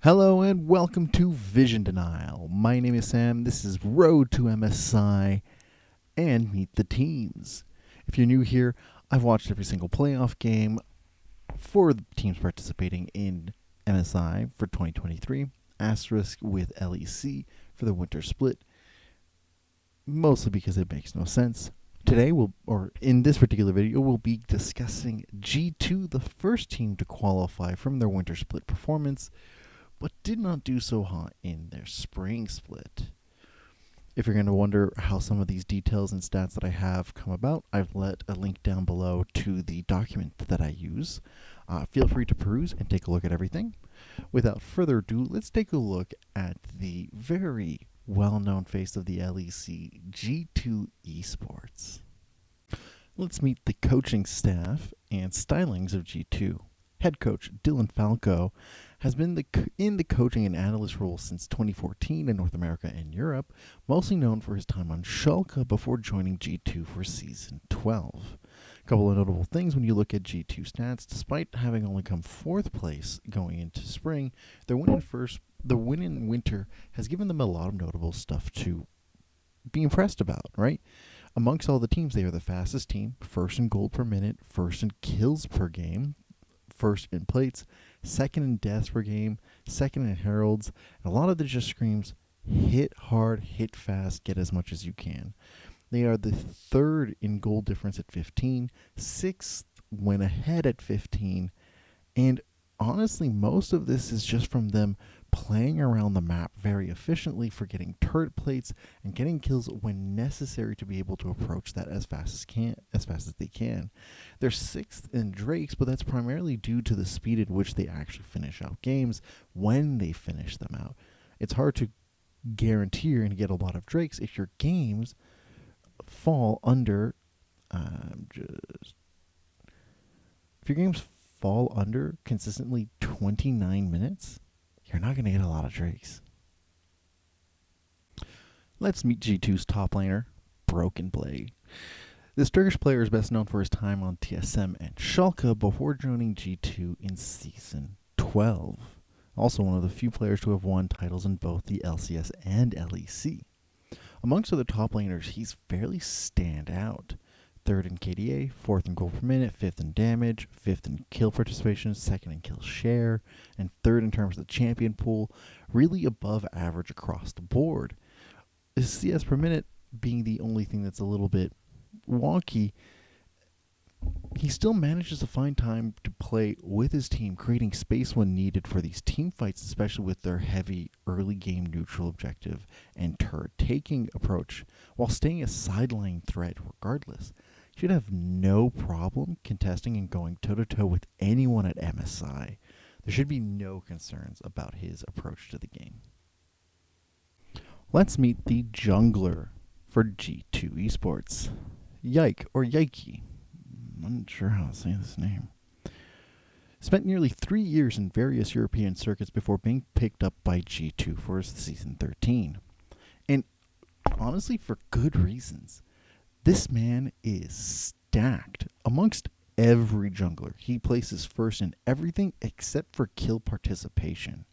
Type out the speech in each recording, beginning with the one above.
Hello and welcome to Vision Denial. My name is Sam, this is Road to MSI, and Meet the Teams. If you're new here, I've watched every single playoff game for the teams participating in MSI for 2023, asterisk with LEC for the winter split, mostly because it makes no sense. Today, in this particular video, we'll be discussing G2, the first team to qualify from their winter split performance, but did not do so hot in their spring split. If you're going to wonder how some of these details and stats that I have come about, I've let a link down below to the document that I use. Feel free to peruse and take a look at everything. Without further ado, let's take a look at the very well-known face of the LEC, G2 Esports. Let's meet the coaching staff and stylings of G2. Head coach Dylan Falco has been in the coaching and analyst role since 2014 in North America and Europe, mostly known for his time on Schalke before joining G2 for Season 12. A couple of notable things when you look at G2 stats: despite having only come 4th place going into spring, their win in winter has given them a lot of notable stuff to be impressed about, right? Amongst all the teams, they are the fastest team, first in gold per minute, first in kills per game, first in plates, second in deaths per game, second in heralds, and a lot of it just screams, hit hard, hit fast, get as much as you can. They are the 3rd in goal difference at 15, 6th when ahead at 15, and honestly, most of this is just from them playing around the map very efficiently for getting turret plates and getting kills when necessary to be able to approach that as fast as they can. They're 6th in Drakes, but that's primarily due to the speed at which they actually finish out games when they finish them out. It's hard to guarantee you're going to get a lot of Drakes if your games fall under consistently 29 minutes, you're not going to get a lot of Drakes. Let's meet G2's top laner, Broken Blade. This Turkish player is best known for his time on TSM and Schalke before joining G2 in Season 12. Also one of the few players to have won titles in both the LCS and LEC. Amongst other top laners, he's fairly stand out. 3rd in KDA, 4th in gold per minute, 5th in damage, 5th in kill participation, 2nd in kill share, and 3rd in terms of the champion pool, really above average across the board. His CS per minute being the only thing that's a little bit wonky, he still manages to find time to play with his team, creating space when needed for these team fights, especially with their heavy early game neutral objective and turret taking approach, while staying a sideline threat regardless. He should have no problem contesting and going toe-to-toe with anyone at MSI. There should be no concerns about his approach to the game. Let's meet the jungler for G2 Esports. Yike, or Yikey. I'm not sure how to say this name. Spent nearly 3 years in various European circuits before being picked up by G2 for Season 13. And honestly, for good reasons. This man is stacked. Amongst every jungler, he places first in everything except for kill participation.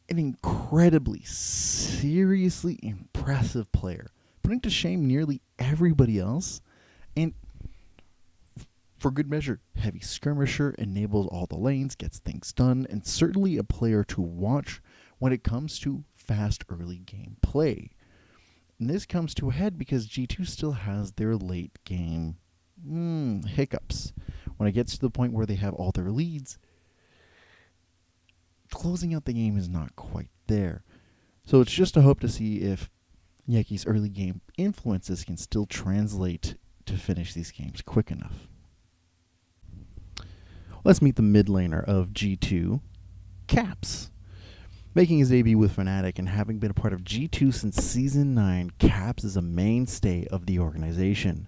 An incredibly, seriously impressive player, putting to shame nearly everybody else, and for good measure, heavy skirmisher, enables all the lanes, gets things done, and certainly a player to watch when it comes to fast early game play. And this comes to a head because G2 still has their late game hiccups. When it gets to the point where they have all their leads, closing out the game is not quite there. So it's just a hope to see if Yaki's early game influences can still translate to finish these games quick enough. Let's meet the mid laner of G2, Caps. Making his debut with Fnatic and having been a part of G2 since Season 9, Caps is a mainstay of the organization.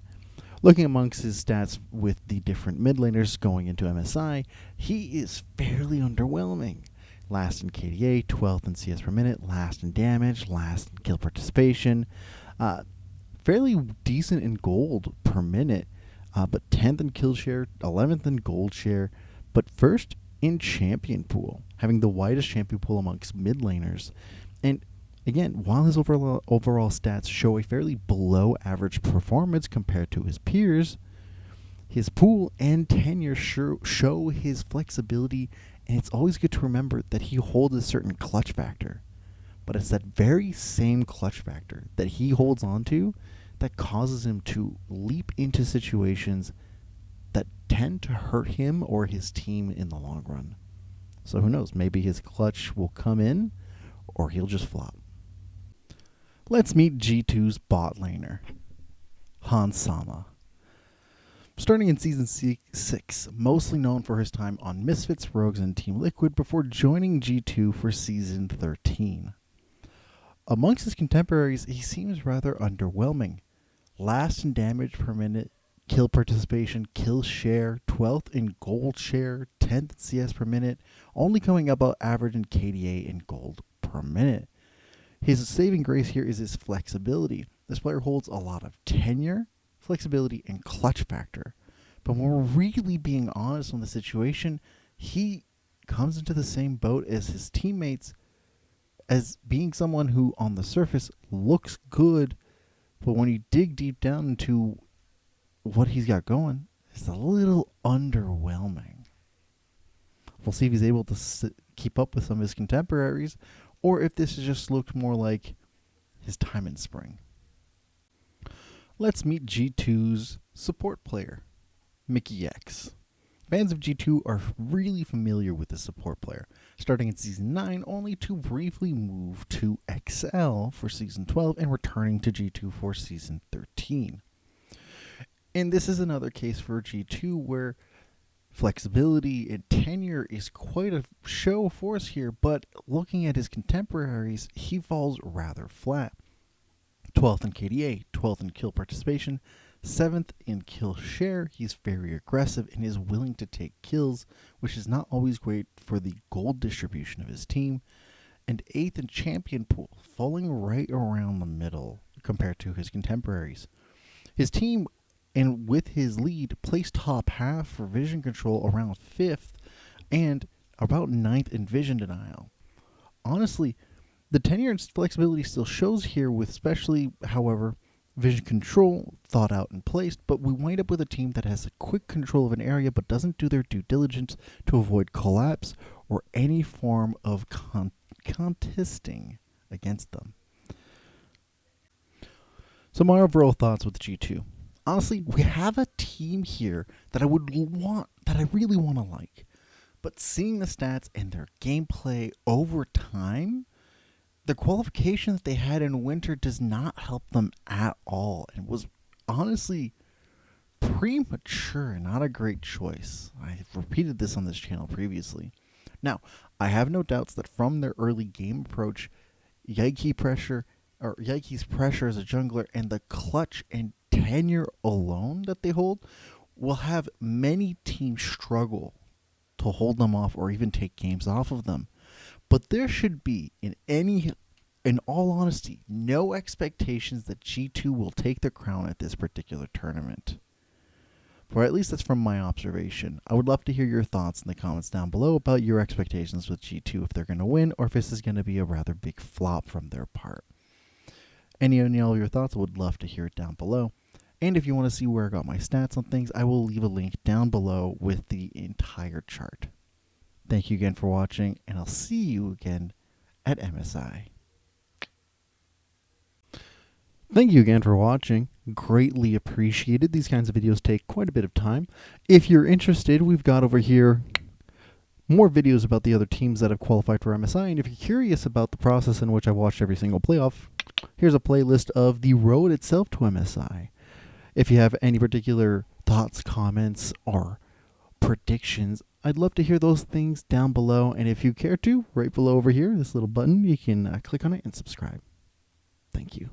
Looking amongst his stats with the different mid laners going into MSI, he is fairly underwhelming. last in KDA, 12th in CS per minute, last in damage, last in kill participation. Fairly decent in gold per minute, but 10th in kill share, 11th in gold share, but first in champion pool, having the widest champion pool amongst mid laners. And again, while his overall stats show a fairly below average performance compared to his peers, his pool and tenure show his flexibility, and it's always good to remember that he holds a certain clutch factor. But it's that very same clutch factor that he holds on to that causes him to leap into situations that tend to hurt him or his team in the long run. So who knows, maybe his clutch will come in or he'll just flop. Let's meet G2's bot laner, Hans Sama. Starting in Season 6, mostly known for his time on Misfits, Rogues, and Team Liquid before joining G2 for Season 13. Amongst his contemporaries, he seems rather underwhelming. Last in damage per minute, kill participation, kill share, 12th in gold share, 10th in CS per minute, only coming about average in KDA and gold per minute. His saving grace here is his flexibility. This player holds a lot of tenure, flexibility, and clutch factor. But when we're really being honest on the situation, he comes into the same boat as his teammates as being someone who on the surface looks good, but when you dig deep down into what he's got going, it's a little underwhelming. We'll see if he's able to keep up with some of his contemporaries, or if this has just looked more like his time in spring. Let's meet G2's support player, Mickey X. Fans of G2 are really familiar with this support player, starting in Season 9 only to briefly move to XL for Season 12 and returning to G2 for Season 13. And this is another case for G2 where flexibility and tenure is quite a show force here, but looking at his contemporaries, he falls rather flat. 12th in KDA, 12th in kill participation, 7th in kill share. He's very aggressive and is willing to take kills, which is not always great for the gold distribution of his team. And 8th in champion pool, falling right around the middle compared to his contemporaries. His team, and with his lead, placed top half for vision control around 5th and about 9th in vision denial. Honestly, the tenure and flexibility still shows here, with especially, however, vision control thought out and placed, but we wind up with a team that has a quick control of an area but doesn't do their due diligence to avoid collapse or any form of contesting against them. So my overall thoughts with G2. Honestly, we have a team here that I really want to like. But seeing the stats and their gameplay over time, the qualification that they had in winter does not help them at all, and was honestly premature and not a great choice. I've repeated this on this channel previously. Now, I have no doubts that from their early game approach, Yike's pressure as a jungler and the clutch and tenure alone that they hold will have many teams struggle to hold them off or even take games off of them. But there should be, in all honesty, no expectations that G2 will take the crown at this particular tournament. Or at least that's from my observation. I would love to hear your thoughts in the comments down below about your expectations with G2, if they're going to win or if this is going to be a rather big flop from their part. Any and all of your thoughts, I would love to hear it down below. And if you want to see where I got my stats on things, I will leave a link down below with the entire chart. Thank you again for watching, and I'll see you again at MSI. Thank you again for watching. Greatly appreciated. These kinds of videos take quite a bit of time. If you're interested, we've got over here more videos about the other teams that have qualified for MSI. And if you're curious about the process in which I watched every single playoff, here's a playlist of the road itself to MSI. If you have any particular thoughts, comments, or predictions, I'd love to hear those things down below. And if you care to, right below over here, this little button, you can click on it and subscribe. Thank you.